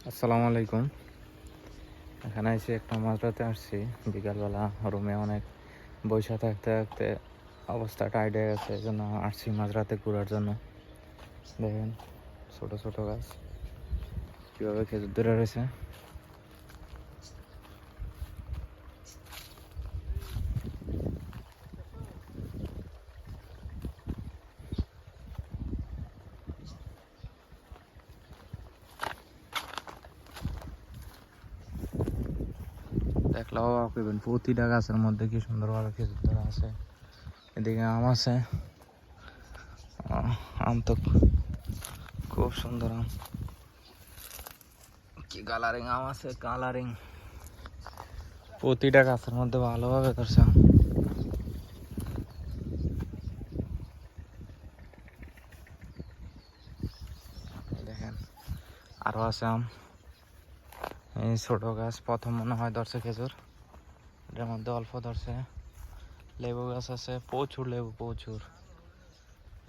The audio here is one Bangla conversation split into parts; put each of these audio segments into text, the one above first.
আসসালামু আলাইকুম। এখানে এসে একটা মাঝরাতে আসছি। বিকালবেলা রুমে অনেক বৈশা থাকতে থাকতে অবস্থা টাইট হয়ে গেছে, এই জন্য আসছি মাঝরাতে ঘোরার জন্য। দেখেন ছোট ছোট গাছ কীভাবে খেজুর ধরে রয়েছে। দেখলেও ভাববেন প্রতিটা গাছের মধ্যে কি সুন্দরভাবে খেজুর ধরা আছে। এদিকে আম আছে, আম তো খুব সুন্দর আম, কি কালারিং আম আছে, কালারিং প্রতিটা গাছের মধ্যে ভালোভাবে ধরছে আম। দেখেন আরো আছে আম। এই ছোট গাছ প্রথম মনে হয় ধরছে খেজুর, এটার মধ্যে অল্প ধরছে। লেবু গাছ আছে, প্রচুর লেবু, প্রচুর।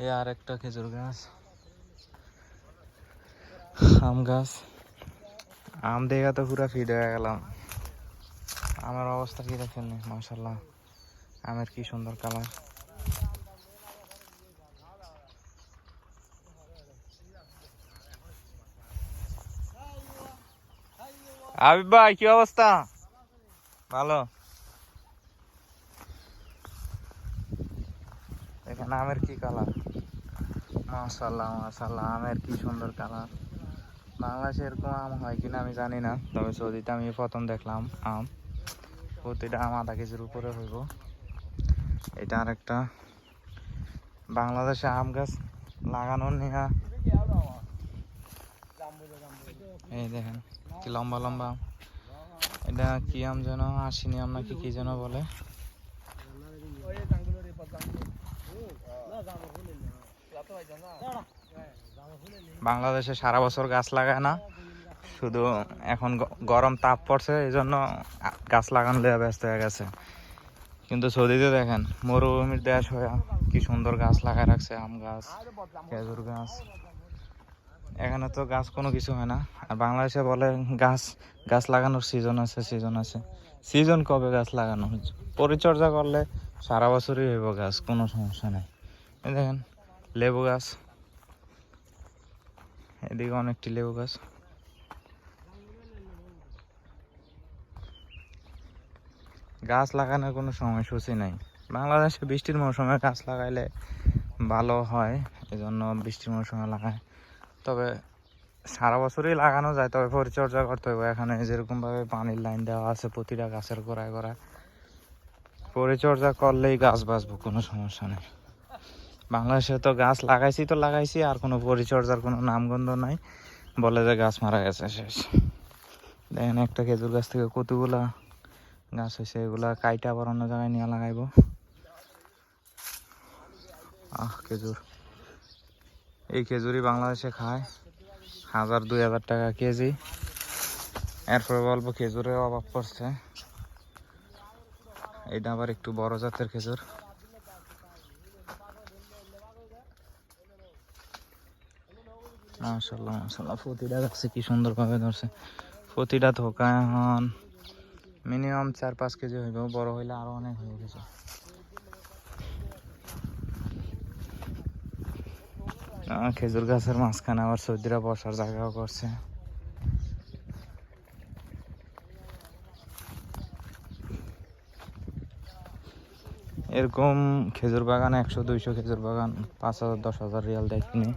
এই আর একটা খেজুর গাছ, আম গাছ। আম দেখা তো পুরা ফিট হয়ে গেলাম। আমের অবস্থা কি দেখেন, মাশাল্লাহ আমের কি সুন্দর কালার। আবিব ভাই কি অবস্থা? ভালো। এখানে আমের কি কালার, মাশাল্লাহ মাশাল্লাহ আমের কি সুন্দর কালার। বাংলাদেশে এরকম আম হয় কিনা আমি জানি না, তবে সৌদিতে আমি প্রথম দেখলাম আম। প্রতিটা আম আধা কেজির উপরে হইব। এটা আর একটা বাংলাদেশে আম গাছ লাগানোর নিয়ে। এই দেখেন কি লম্বা লম্বা আম। এটা কি আম যেন, আশিনি আম নাকি কি যেন বলে। বাংলাদেশে সারা বছর গাছ লাগায় না, শুধু এখন গরম তাপ পড়ছে এই জন্য গাছ লাগানো লিয়ে ব্যস্ত হয়ে গেছে। কিন্তু সৌদিতে দেখেন মরুভূমির দেশ হয়ে কি সুন্দর গাছ লাগায় রাখছে, আম গাছ, খেজুর গাছ। এখানে তো গাছ কোনো কিছু হয় না। আর বাংলাদেশে বলে গাছ গাছ লাগানোর সিজন আছে, সিজন আছে। সিজন কবে গাছ লাগানো? পরিচর্যা করলে সারা বছরই হইব গাছ, কোনো সমস্যা নেই। এই দেখেন লেবু গাছ, এদিকে অনেকটি লেবু গাছ। গাছ লাগানোর কোনো সময়সূচি নাই। বাংলাদেশে বৃষ্টির মৌসুমে গাছ লাগাইলে ভালো হয়, এই জন্য বৃষ্টির মৌসুমে লাগায়। তবে সারা বছরই লাগানো যায়, তবে পরিচর্যা করতে হবে। এখানে যেরকমভাবে পানির লাইন দেওয়া আছে প্রতিটা গাছের গোড়ায় গোড়ায়, পরিচর্যা করলেই গাছ বাঁচবো, কোনো সমস্যা নেই। বাংলাদেশে তো গাছ লাগাইছি তো লাগাইছি, আর কোনো পরিচর্যার কোনো নামগন্ধ নাই, বলে যে গাছ মারা গেছে, শেষ। দেখেন একটা খেজুর গাছ থেকে কতগুলা গাছ হয়েছে, এগুলা কাইটা আবার অন্য জায়গায় নিয়ে লাগাইবো। খেজুর, এই খেজুরই বাংলাদেশে খায় 1000-2000 টাকা কেজি। এরপরে বলবো খেজুরের অভাব পড়ছে। এটা আবার একটু বড় জাতের খেজুর। মাশাল্লাহ মাশাল্লাহ প্রতিটা গাছে কি সুন্দরভাবে ধরছে। প্রতিটা থোকা এখন মিনিমাম 4-5 কেজি হইব, বড় হইলে আরো অনেক হয়ে গেছে। খেজুর গাছের মাঝখানে আবার সৌদিরা বসার জায়গাও করছে। এরকম খেজুর বাগান 100-200 খেজুর বাগান 5000-10,000 রিয়াল দেয় কিনে।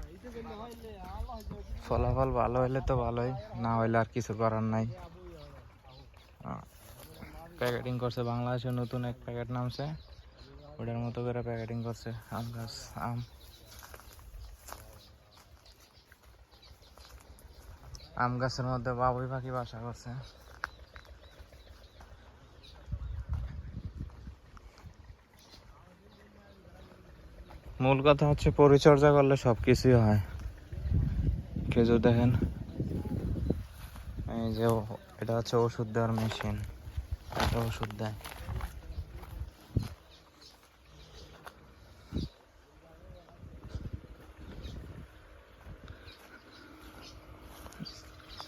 ফলাফল ভালো হইলে তো ভালোই, না হইলে আর কিছু করার নাই। প্যাকেটিং করছে, বাংলাদেশের নতুন এক প্যাকেট নামছে, ওটার মতো করে প্যাকেটিং করছে। আম গাছ, আম, আম গাছের মধ্যে বাবুই পাখি বাসা করছে। মূল কথা হচ্ছে পরিচর্যা করলে সব কিছুই হয়। খেজুর দেখেন, এই যে এটা হচ্ছে ওষুধ দেওয়ার মেশিন, এটা ওষুধ দেয়।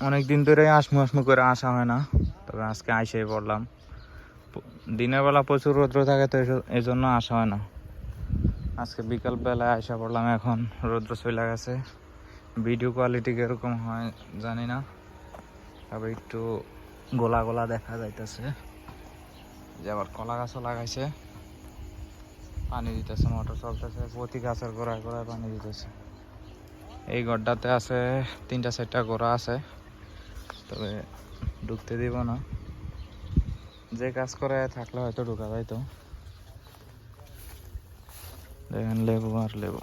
অনেক দিন ধরে আসমু আসমু করে আসা হয় না, তবে আজকে আইসেই পড়লাম। দিনের বেলা প্রচুর রৌদ্র থাকে, তো এই জন্য আসা হয় না। আজকে বিকালবেলায় আসা পড়লাম, এখন রৌদ্র চলে গেছে। ভিডিও কোয়ালিটি কীরকম হয় জানি না, তবে একটু গোলা গোলা দেখা যাইতেছে। যে আবার কলা গাছও লাগাইছে, পানি দিতেছে, মোটর চলতেছে, প্রতি গাছের গোড়ায় গোড়ায় পানি দিতেছে। এই গড্ডাতে আছে 3-4টা গোড়া আছে, তবে ঢুকতে দিব না। যে কাজ করে থাকলে হয়তো ঢুকা যাইতো। দেখেন লেবু আর লেবু।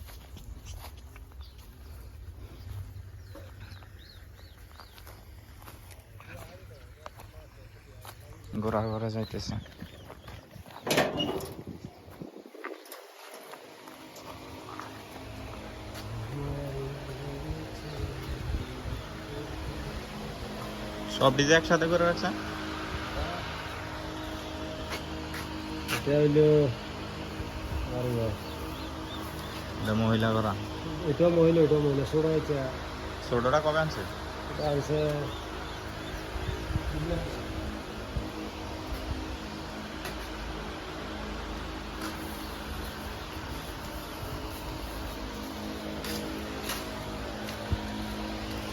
গোড়া গোড়া যাইতেছে। সব ডিজে একসাথে করে রাখছে। এটা হইলো মহিলা করা, এটা মহিলা ছোট এটা ছোটটা কবে আনছে? এটা আছে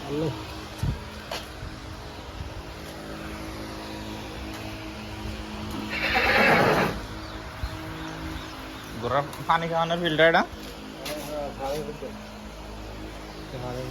আল্লাহ। গোড়ার পানি খাওয়ানোর ফিল্টার এটা। ভালো